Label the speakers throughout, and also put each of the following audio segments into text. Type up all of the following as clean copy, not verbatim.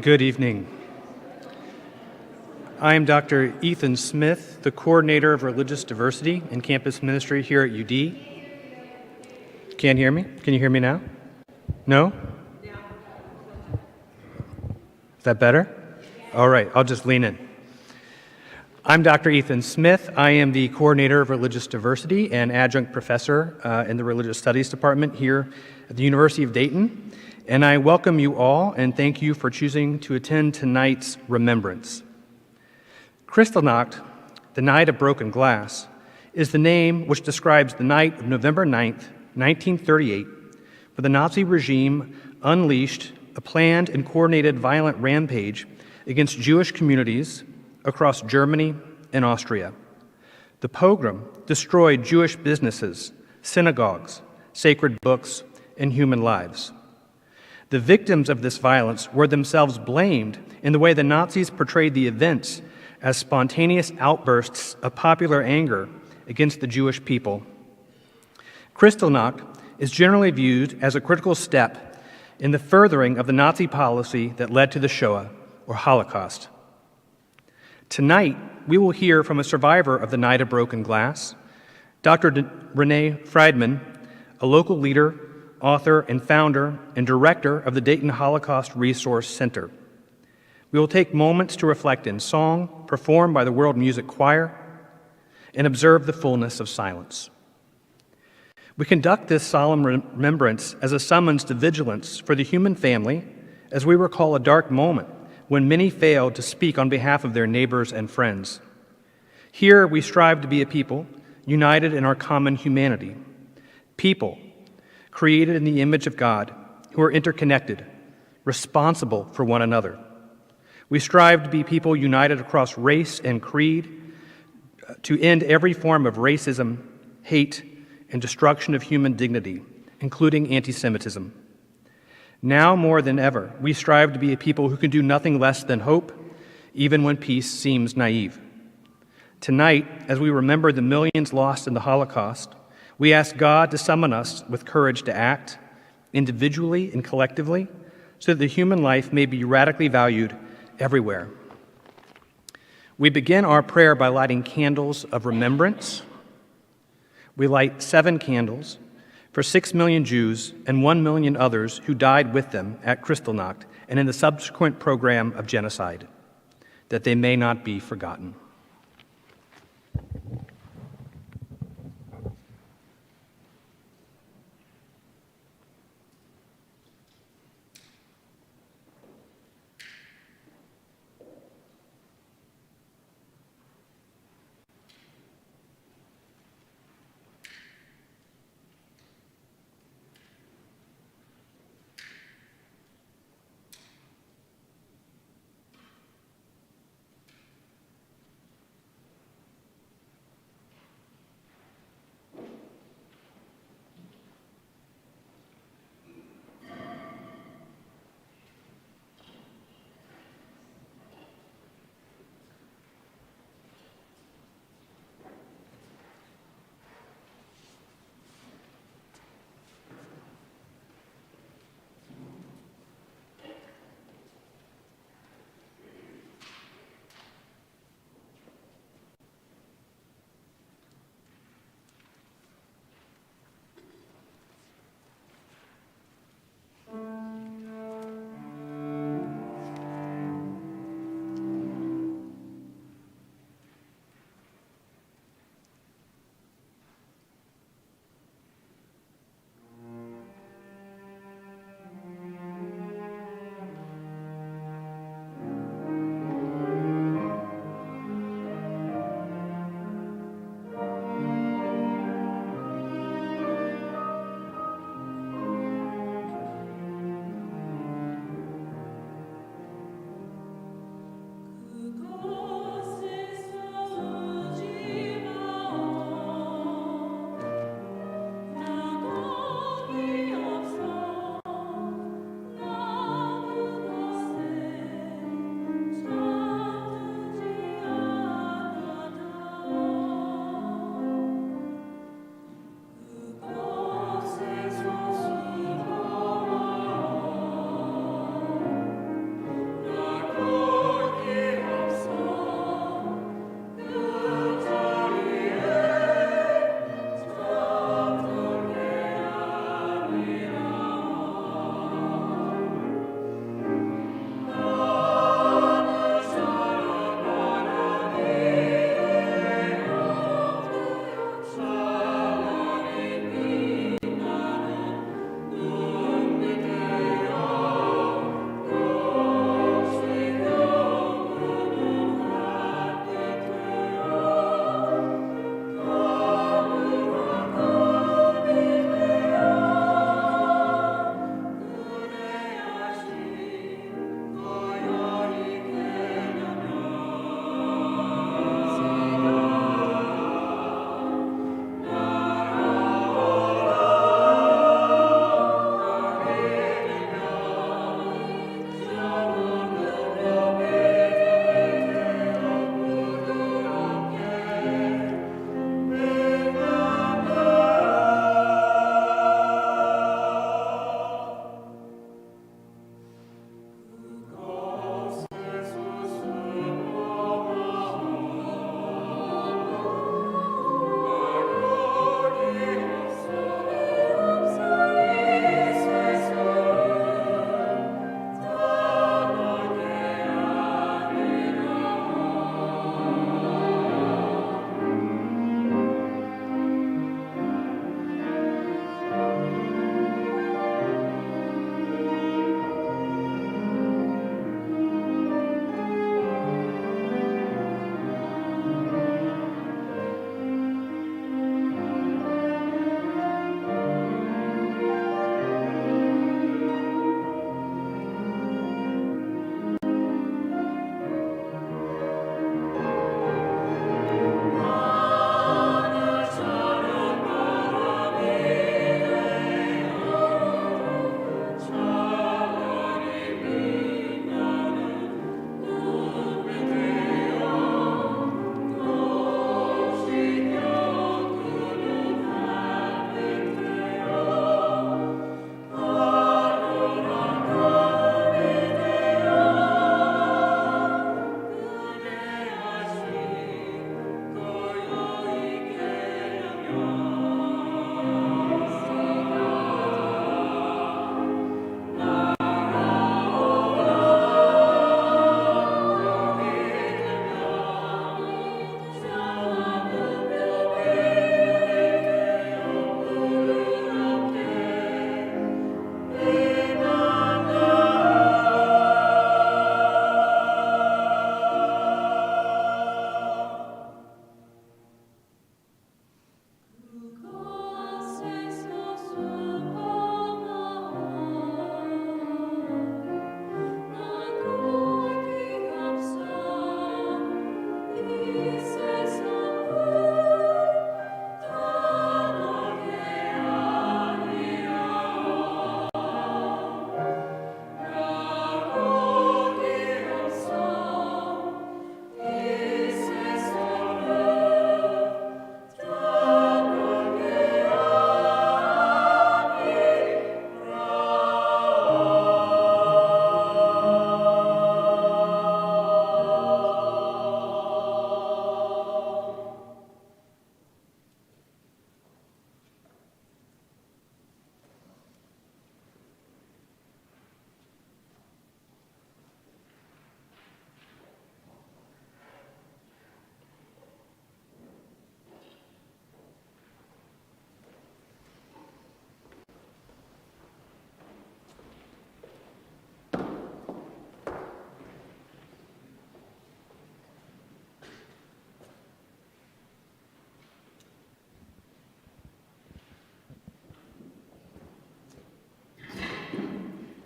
Speaker 1: Good evening. I am Dr. Ethan Smith, the Coordinator of Religious Diversity and Campus Ministry here at UD. Can't hear me? Can you hear me now? No? Is that better? All right, I'll just lean in. I'm Dr. Ethan Smith. I am the Coordinator of Religious Diversity and Adjunct Professor in the Religious Studies Department here at the University of Dayton. And I welcome you all and thank you for choosing to attend tonight's Remembrance. Kristallnacht, the night of broken glass, is the name which describes the night of November 9th, 1938, when the Nazi regime unleashed a planned and coordinated violent rampage against Jewish communities across Germany and Austria. The pogrom destroyed Jewish businesses, synagogues, sacred books, and human lives. The victims of this violence were themselves blamed in the way the Nazis portrayed the events as spontaneous outbursts of popular anger against the Jewish people. Kristallnacht is generally viewed as a critical step in the furthering of the Nazi policy that led to the Shoah, or Holocaust. Tonight, we will hear from a survivor of the Night of Broken Glass, Dr. Renee Friedman, a local leader, author, and founder and director of the Dayton Holocaust Resource Center. We will take moments to reflect in song, performed by the World Music Choir, and observe the fullness of silence. We conduct this solemn remembrance as a summons to vigilance for the human family as we recall a dark moment when many failed to speak on behalf of their neighbors and friends. Here we strive to be a people united in our common humanity, people created in the image of God who are interconnected, responsible for one another. We strive to be people united across race and creed to end every form of racism, hate, and destruction of human dignity, including anti-Semitism. Now more than ever, we strive to be a people who can do nothing less than hope, even when peace seems naive. Tonight, as we remember the millions lost in the Holocaust, we ask God to summon us with courage to act, individually and collectively, so that the human life may be radically valued everywhere. We begin our prayer by lighting candles of remembrance. We light 7 candles for 6 million Jews and 1 million others who died with them at Kristallnacht and in the subsequent program of genocide, that they may not be forgotten.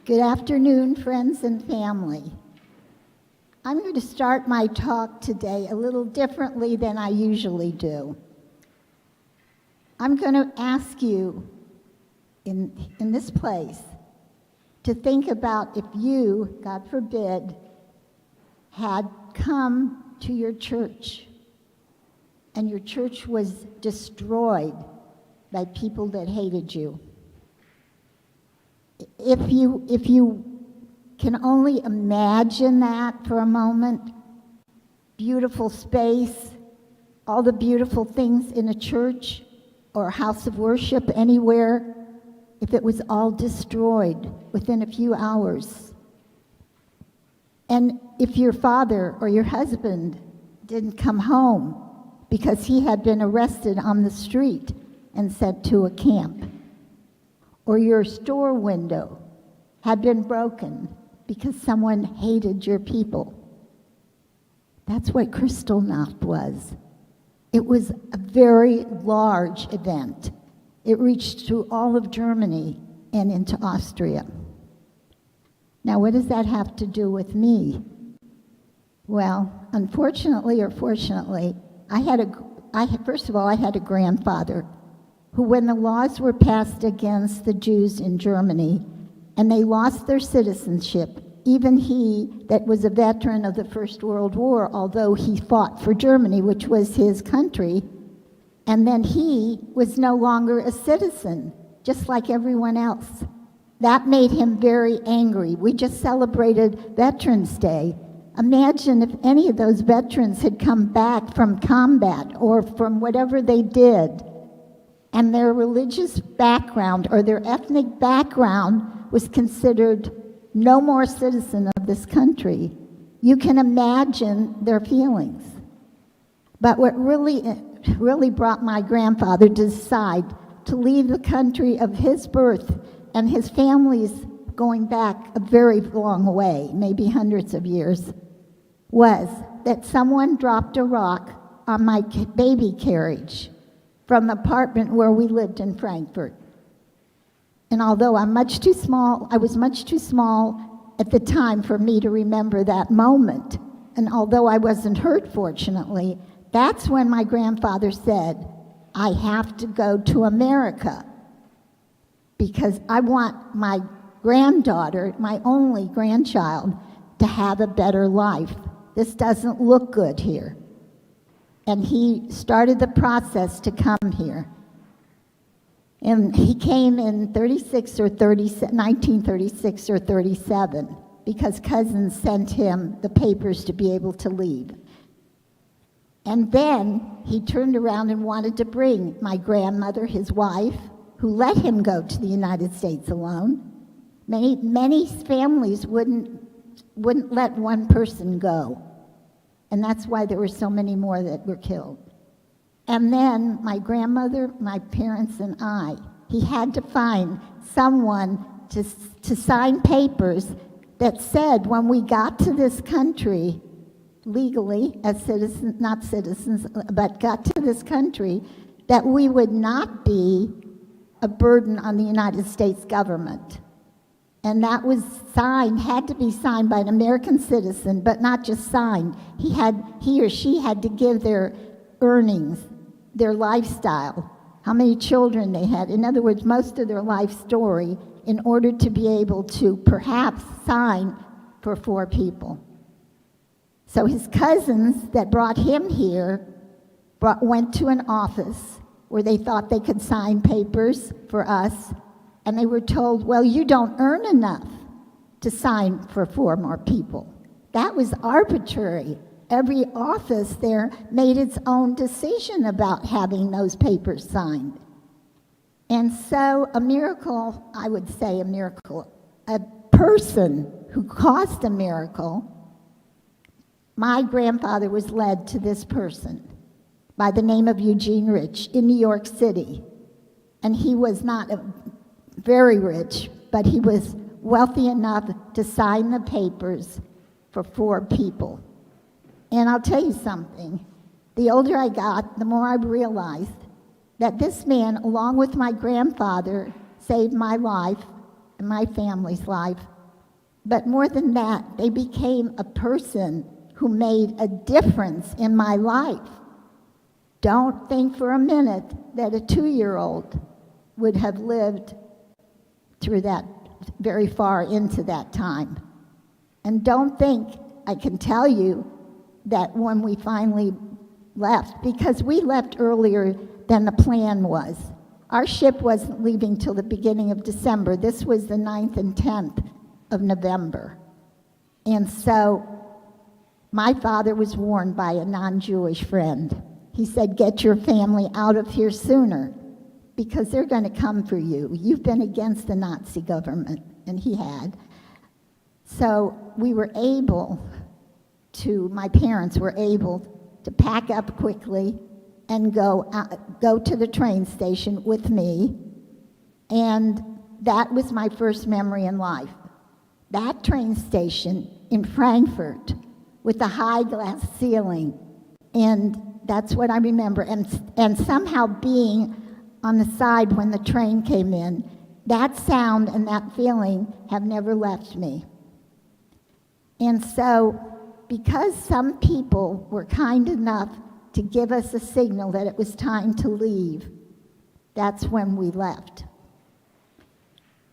Speaker 2: Good afternoon, friends and family. I'm going to start my talk today a little differently than I usually do. I'm going to ask you in this place to think about if you, God forbid, had come to your church and your church was destroyed by people that hated you. If you can only imagine that for a moment, beautiful space, all the beautiful things in a church or a house of worship anywhere, if it was all destroyed within a few hours. And if your father or your husband didn't come home because he had been arrested on the street and sent to a camp, or your store window had been broken because someone hated your people. That's what Kristallnacht was. It was a very large event. It reached through all of Germany and into Austria. Now, what does that have to do with me? Well, unfortunately or fortunately, first of all, I had a grandfather who, when the laws were passed against the Jews in Germany and they lost their citizenship, even he that was a veteran of the First World War, although he fought for Germany, which was his country, and then he was no longer a citizen, just like everyone else. That made him very angry. We just celebrated Veterans Day. Imagine if any of those veterans had come back from combat or from whatever they did, and their religious background or their ethnic background was considered no more citizen of this country. You can imagine their feelings. But what really brought my grandfather to decide to leave the country of his birth and his family's going back a very long way, maybe hundreds of years, was that someone dropped a rock on my baby carriage from the apartment where we lived in Frankfurt. And although I was much too small at the time for me to remember that moment, and although I wasn't hurt, fortunately, that's when my grandfather said, I have to go to America because I want my granddaughter, my only grandchild, to have a better life. This doesn't look good here. And he started the process to come here. And he came in 1936 or 37, because cousins sent him the papers to be able to leave. And then he turned around and wanted to bring my grandmother, his wife, who let him go to the United States alone. Many families wouldn't let one person go. And that's why there were so many more that were killed. And then my grandmother, my parents, and he had to find someone to sign papers that said when we got to this country, legally, as citizens, not citizens, but got to this country, that we would not be a burden on the United States government. And that was had to be signed by an American citizen, but not just signed. He or she had to give their earnings, their lifestyle, how many children they had. In other words, most of their life story in order to be able to perhaps sign for 4 people. So his cousins that brought him here went to an office where they thought they could sign papers for us, and they were told, well, you don't earn enough to sign for 4 more people. That was arbitrary. Every office there made its own decision about having those papers signed. And so a miracle, I would say a miracle, a person who caused a miracle, my grandfather was led to this person by the name of Eugene Rich in New York City. And he was not very rich, but he was wealthy enough to sign the papers for 4 people. And I'll tell you something, the older I got, the more I realized that this man, along with my grandfather, saved my life and my family's life But more than that, they became a person who made a difference in my life. Don't think for a minute that a 2-year-old would have lived through that very far into that time. And don't think I can tell you that when we finally left, because we left earlier than the plan was. Our ship wasn't leaving till the beginning of December. This was the 9th and 10th of November. And so my father was warned by a non-Jewish friend. He said, get your family out of here sooner because they're going to come for you. You've been against the Nazi government, and he had. So we were able to, my parents were able to pack up quickly and go to the train station with me, and that was my first memory in life. That train station in Frankfurt with the high glass ceiling, and that's what I remember, and somehow being on the side when the train came in, that sound and that feeling have never left me. And so, because some people were kind enough to give us a signal that it was time to leave, that's when we left.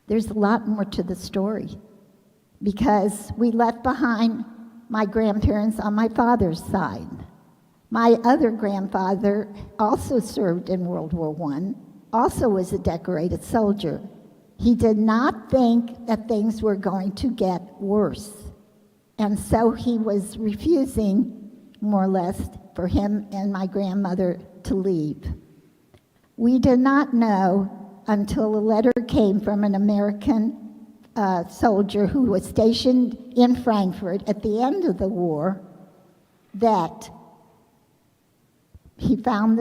Speaker 2: There's a lot more to the story, because we left behind my grandparents on my father's side. My other grandfather also served in World War I, also was a decorated soldier. He did not think that things were going to get worse. And so he was refusing, more or less, for him and my grandmother to leave. We did not know until a letter came from an American soldier who was stationed in Frankfurt at the end of the war that he found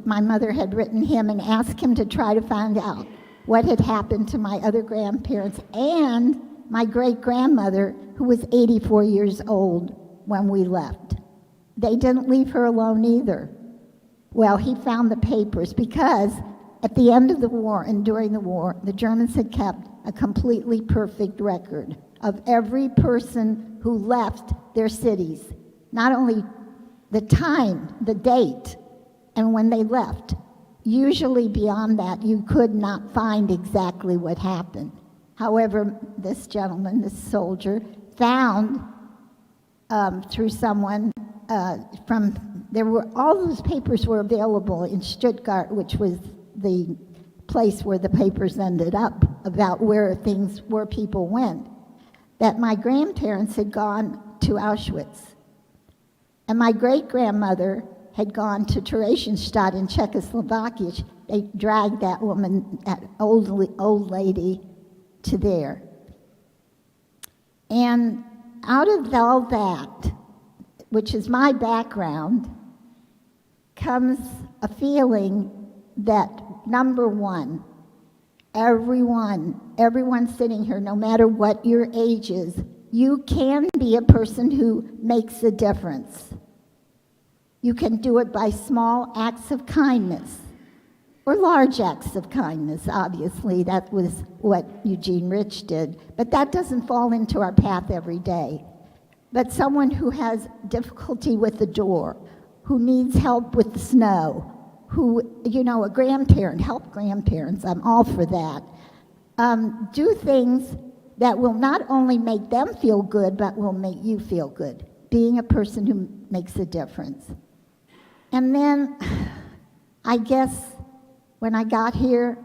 Speaker 2: my mother had written him and asked him to try to find out what had happened to my other grandparents and my great-grandmother, who was 84 years old when we left. They didn't leave her alone either. Well, he found the papers because at the end of the war and during the war, the Germans had kept a completely perfect record of every person who left their cities. Not only the time, the date, and when they left. Usually beyond that, you could not find exactly what happened. However, this gentleman, this soldier, found through someone all those papers were available in Stuttgart, which was the place where the papers ended up about where people went, that my grandparents had gone to Auschwitz. And my great-grandmother had gone to Theresienstadt in Czechoslovakia. They dragged that woman, that old lady, to there. And out of all that, which is my background, comes a feeling that, number one, everyone sitting here, no matter what your age is, you can be a person who makes a difference. You can do it by small acts of kindness or large acts of kindness, obviously. That was what Eugene Rich did. But that doesn't fall into our path every day. But someone who has difficulty with the door, who needs help with the snow, who, a grandparent, help grandparents, I'm all for that. Do things that will not only make them feel good, but will make you feel good. Being a person who makes a difference. And then, I guess, when I got here,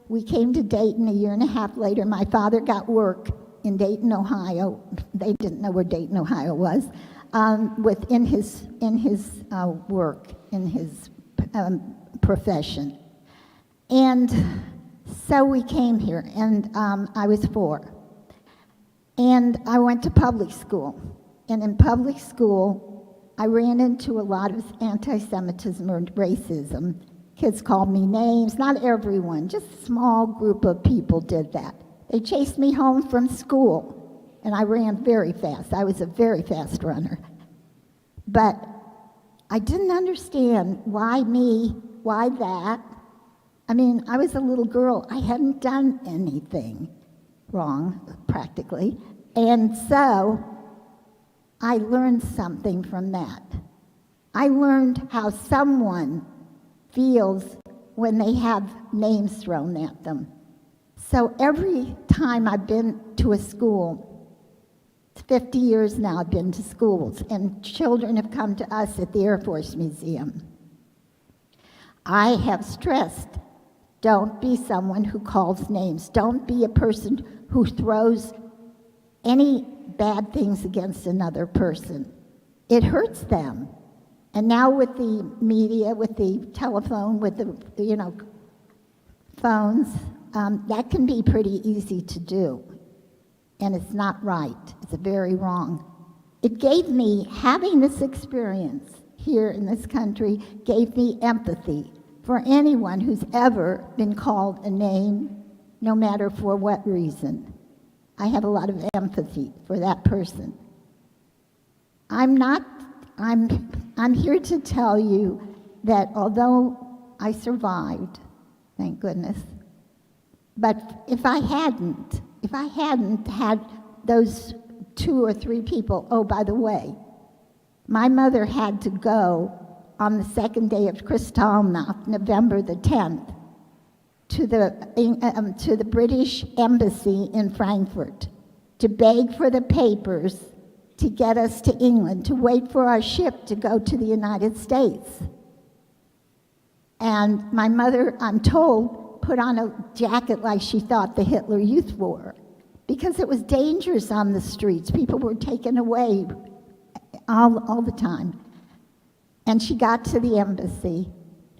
Speaker 2: we came to Dayton a year and a half later. My father got work in Dayton, Ohio. They didn't know where Dayton, Ohio was, in his work, in his profession. And so we came here, and I was 4. And I went to public school. And in public school, I ran into a lot of anti-Semitism or racism. Kids called me names, not everyone, just a small group of people did that. They chased me home from school, and I ran very fast. I was a very fast runner. But I didn't understand why me, why that. I mean, I was a little girl. I hadn't done anything wrong, practically. And so I learned something from that. I learned how someone feels when they have names thrown at them. So every time I've been to a school, it's 50 years now I've been to schools, and children have come to us at the Air Force Museum. I have stressed, don't be someone who calls names. Don't be a person who throws any bad things against another person. It hurts them. And now with the media, with the telephone, with the phones, that can be pretty easy to do. And it's not right. It's very wrong. It gave me, having this experience here in this country, gave me empathy for anyone who's ever been called a name, no matter for what reason. I have a lot of empathy for that person. I'm here to tell you that although I survived, thank goodness, but if I hadn't had those 2 or 3 people, oh, by the way, my mother had to go on the second day of Kristallnacht, November the 10th, to the British Embassy in Frankfurt to beg for the papers to get us to England, to wait for our ship to go to the United States. And my mother, I'm told, put on a jacket like she thought the Hitler Youth wore, because it was dangerous on the streets. People were taken away all the time. And she got to the embassy,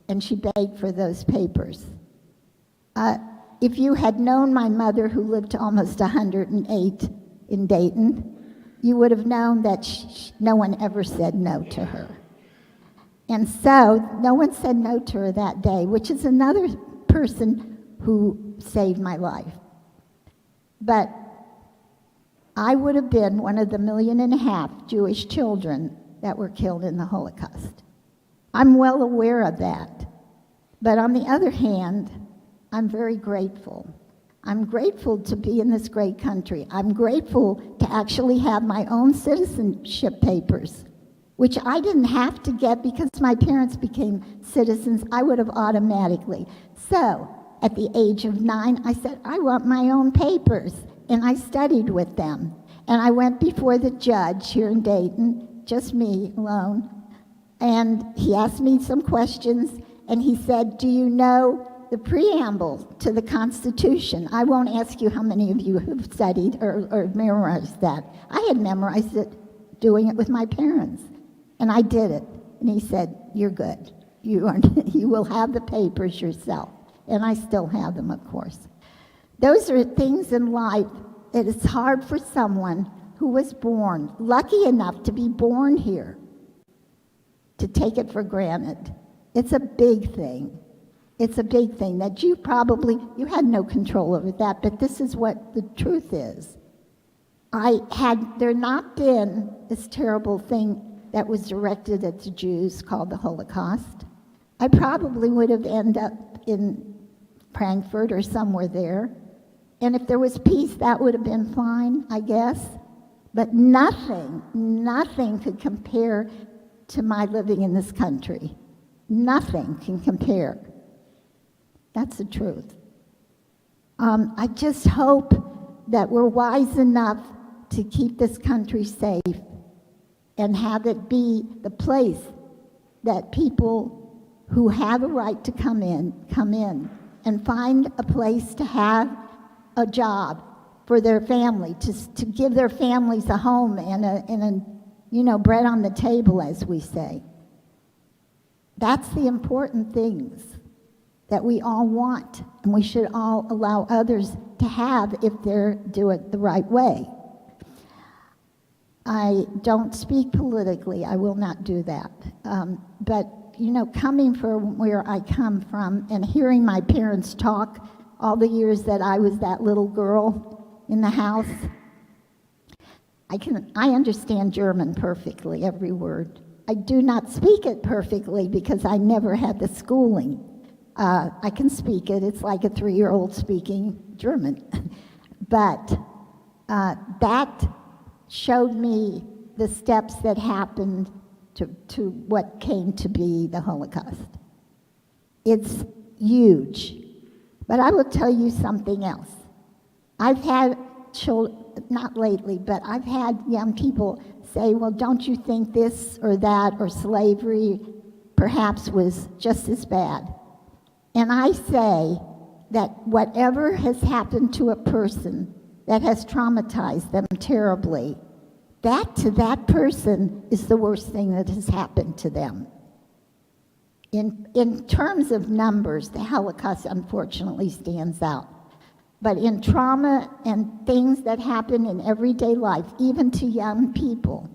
Speaker 2: and she begged for those papers. If you had known my mother, who lived to almost 108 in Dayton, you would have known that no one ever said no to her. And so no one said no to her that day, which is another person who saved my life. But I would have been one of the 1.5 million Jewish children that were killed in the Holocaust. I'm well aware of that. But on the other hand, I'm very grateful. I'm grateful to be in this great country. I'm grateful to actually have my own citizenship papers, which I didn't have to get because my parents became citizens. I would have automatically. So at the age of 9, I said, I want my own papers. And I studied with them. And I went before the judge here in Dayton, just me alone. And he asked me some questions, and he said, do you know the preamble to the Constitution? I won't ask you how many of you have studied or memorized that. I had memorized it doing it with my parents, and I did it. And he said, you're good. You will have the papers yourself. And I still have them, of course. Those are things in life that it's hard for someone who was born, lucky enough to be born here, to take it for granted. It's a big thing. It's a big thing that you had no control over that, but this is what the truth is. Had there not been this terrible thing that was directed at the Jews called the Holocaust, I probably would have ended up in Frankfurt or somewhere there. And if there was peace, that would have been fine, I guess. But nothing could compare to my living in this country. Nothing can compare. That's the truth. I just hope that we're wise enough to keep this country safe and have it be the place that people who have a right to come in and find a place to have a job for their family, to give their families a home and bread on the table, as we say. That's the important things that we all want, and we should all allow others to have if they do it the right way. I don't speak politically. I will not do that. But coming from where I come from and hearing my parents talk all the years that I was that little girl in the house, I understand German perfectly, every word. I do not speak it perfectly because I never had the schooling. I can speak it. It's like a 3-year-old speaking German. But that showed me the steps that happened to what came to be the Holocaust. It's huge. But I will tell you something else. I've had children, not lately, but I've had young people say, well, don't you think this or that or slavery perhaps was just as bad? And I say that whatever has happened to a person that has traumatized them terribly, that to that person is the worst thing that has happened to them. In terms of numbers, the Holocaust unfortunately stands out. But in trauma and things that happen in everyday life, even to young people,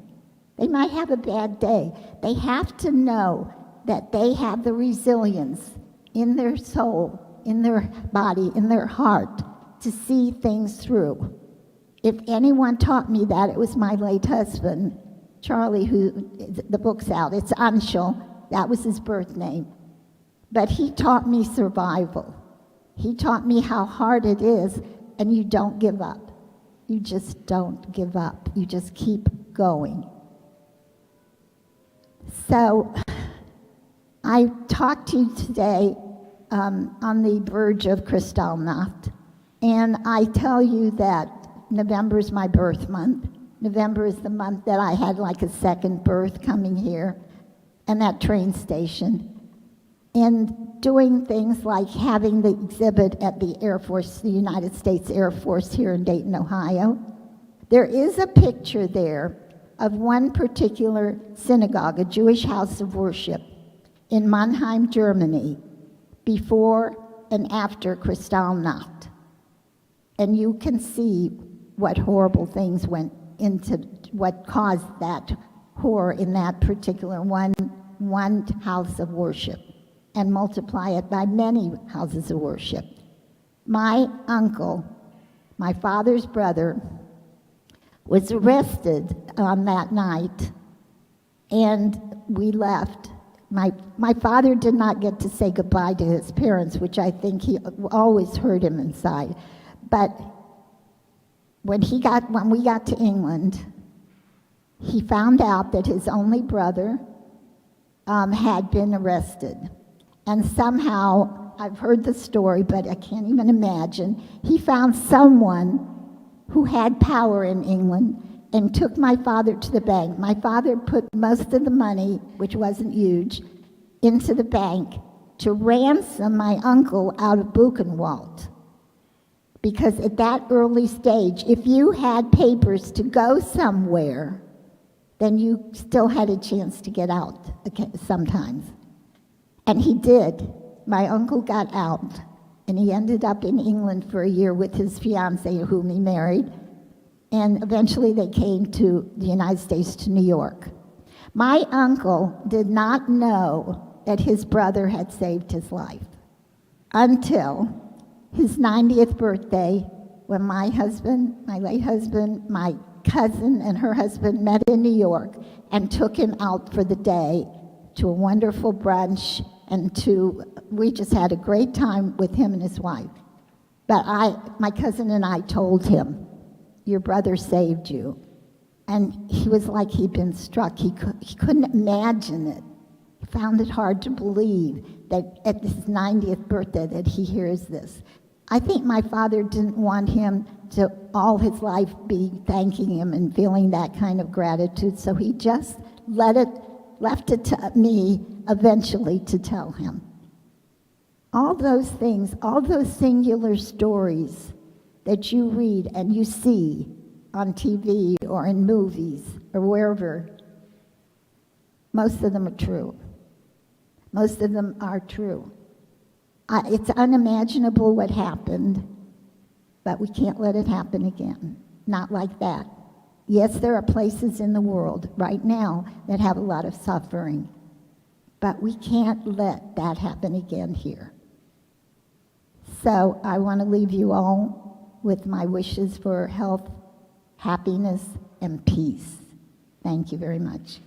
Speaker 2: they might have a bad day. They have to know that they have the resilience in their soul, in their body, in their heart, to see things through. If anyone taught me that, it was my late husband, Charlie, who the book's out. It's Anshul. That was his birth name. But he taught me survival. He taught me how hard it is, and you don't give up. You just don't give up. You just keep going. So I talked to you today on the verge of Kristallnacht, and I tell you that November is my birth month. November is the month that I had like a second birth coming here, and that train station. And doing things like having the exhibit at the Air Force, the United States Air Force here in Dayton, Ohio. There is a picture there of one particular synagogue, a Jewish house of worship in Mannheim, Germany, before and after Kristallnacht. And you can see what horrible things went into what caused that horror in that particular one house of worship, and multiply it by many houses of worship. My uncle, my father's brother, was arrested on that night, and we left. My father did not get to say goodbye to his parents, which I think he always hurt him inside. But when we got to England, he found out that his only brother had been arrested. And somehow, I've heard the story, but I can't even imagine, he found someone who had power in England and took my father to the bank. My father put most of the money, which wasn't huge, into the bank to ransom my uncle out of Buchenwald. Because at that early stage, if you had papers to go somewhere, then you still had a chance to get out sometimes. And he did. My uncle got out, and he ended up in England for a year with his fiancée, whom he married, and eventually they came to the United States, to New York. My uncle did not know that his brother had saved his life until his 90th birthday, when my husband, my late husband, my cousin and her husband met in New York and took him out for the day to a wonderful brunch, and we just had a great time with him and his wife. But my cousin and I told him, your brother saved you. And he was like he'd been struck. He couldn't imagine it. He found it hard to believe that at his 90th birthday that he hears this. I think my father didn't want him to all his life be thanking him and feeling that kind of gratitude, so he just left it to me eventually to tell him. All those things, all those singular stories that you read and you see on TV or in movies or wherever, most of them are true. Most of them are true. It's unimaginable what happened, but we can't let it happen again. Not like that. Yes, there are places in the world right now that have a lot of suffering, but we can't let that happen again here. So I want to leave you all with my wishes for health, happiness, and peace. Thank you very much.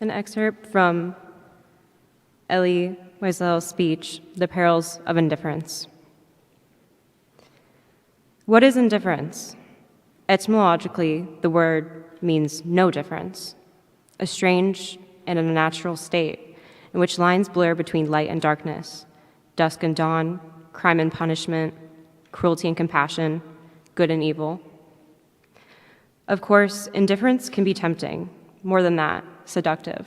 Speaker 3: an excerpt from Elie Wiesel's speech, The Perils of Indifference. What is indifference? Etymologically, the word means no difference, a strange and unnatural state in which lines blur between light and darkness, dusk and dawn, crime and punishment, cruelty and compassion, good and evil. Of course, indifference can be tempting, more than that, seductive.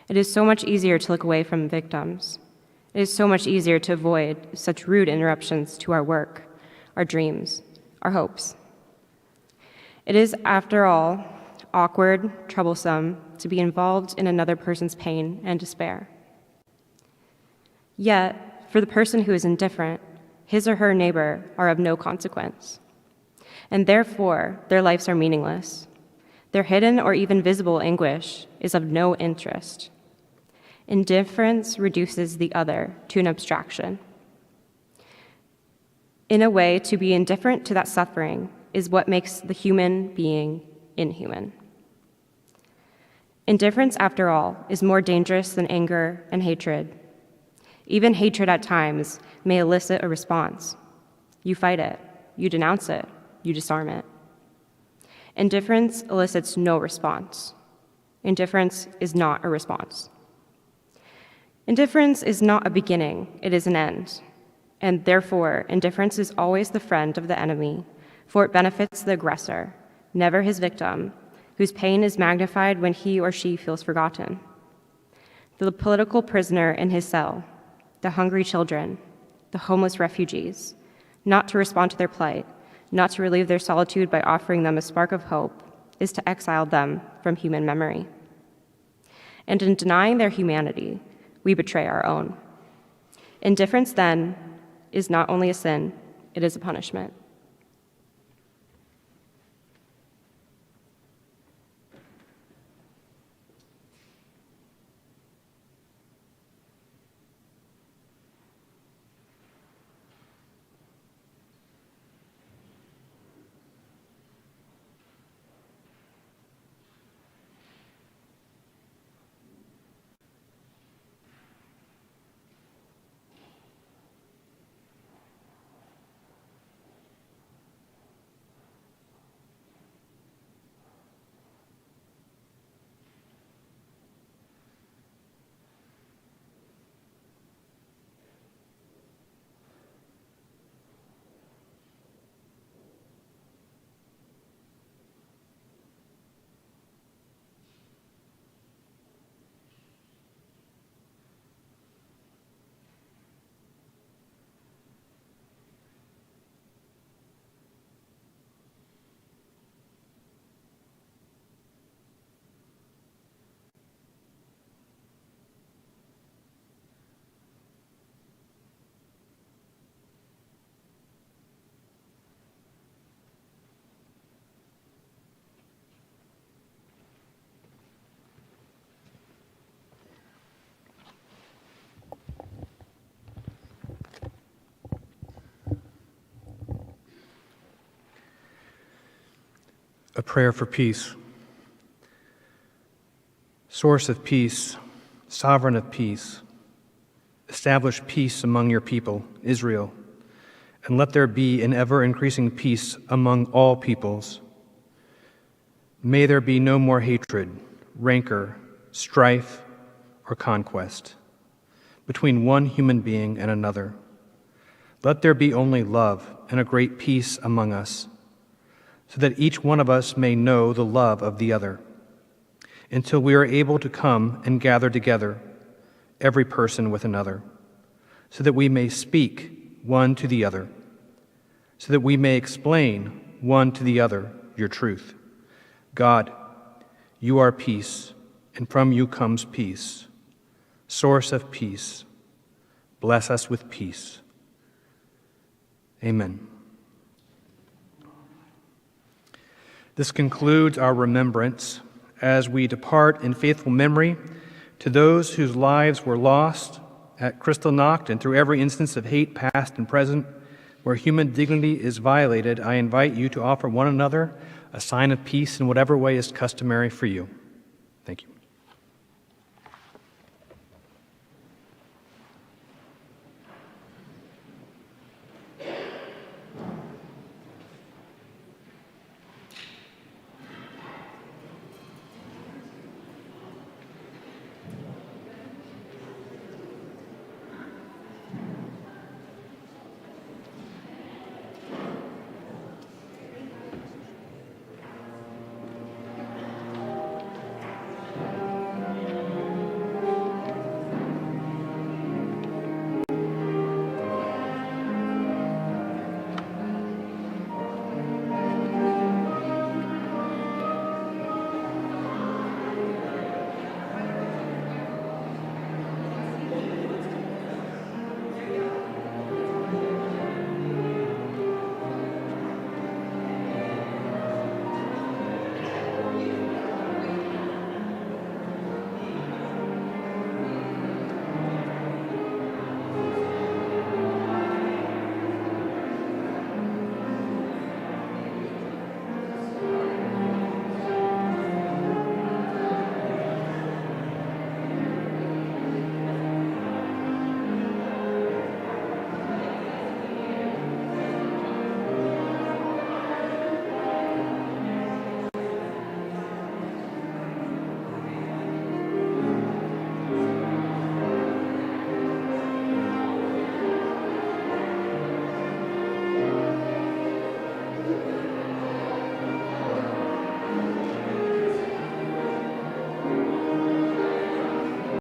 Speaker 3: It is so much easier to look away from victims. It is so much easier to avoid such rude interruptions to our work, our dreams, our hopes. It is, after all, awkward, troublesome to be involved in another person's pain and despair. Yet, for the person who is indifferent, his or her neighbor are of no consequence, and therefore their lives are meaningless. Their hidden or even visible anguish is of no interest. Indifference reduces the other to an abstraction. In a way, to be indifferent to that suffering is what makes the human being inhuman. Indifference, after all, is more dangerous than anger and hatred. Even hatred at times may elicit a response. You fight it, you denounce it, you disarm it. Indifference elicits no response. Indifference is not a response. Indifference is not a beginning, it is an end. And therefore, indifference is always the friend of the enemy, for it benefits the aggressor, never his victim, whose pain is magnified when he or she feels forgotten. The political prisoner in his cell, the hungry children, the homeless refugees, not to respond to their plight, not to relieve their solitude by offering them a spark of hope, is to exile them from human memory. And in denying their humanity, we betray our own. Indifference, then, is not only a sin, it is a punishment.
Speaker 1: A prayer for peace. Source of peace, sovereign of peace, establish peace among your people, Israel, and let there be an ever-increasing peace among all peoples. May there be no more hatred, rancor, strife, or conquest between one human being and another. Let there be only love and a great peace among us, so that each one of us may know the love of the other, until we are able to come and gather together, every person with another, so that we may speak one to the other, so that we may explain one to the other your truth. God, you are peace, and from you comes peace. Source of peace, bless us with peace. Amen. This concludes our remembrance as we depart in faithful memory to those whose lives were lost at Kristallnacht and through every instance of hate, past and present, where human dignity is violated. I invite you to offer one another a sign of peace in whatever way is customary for you. Thank you.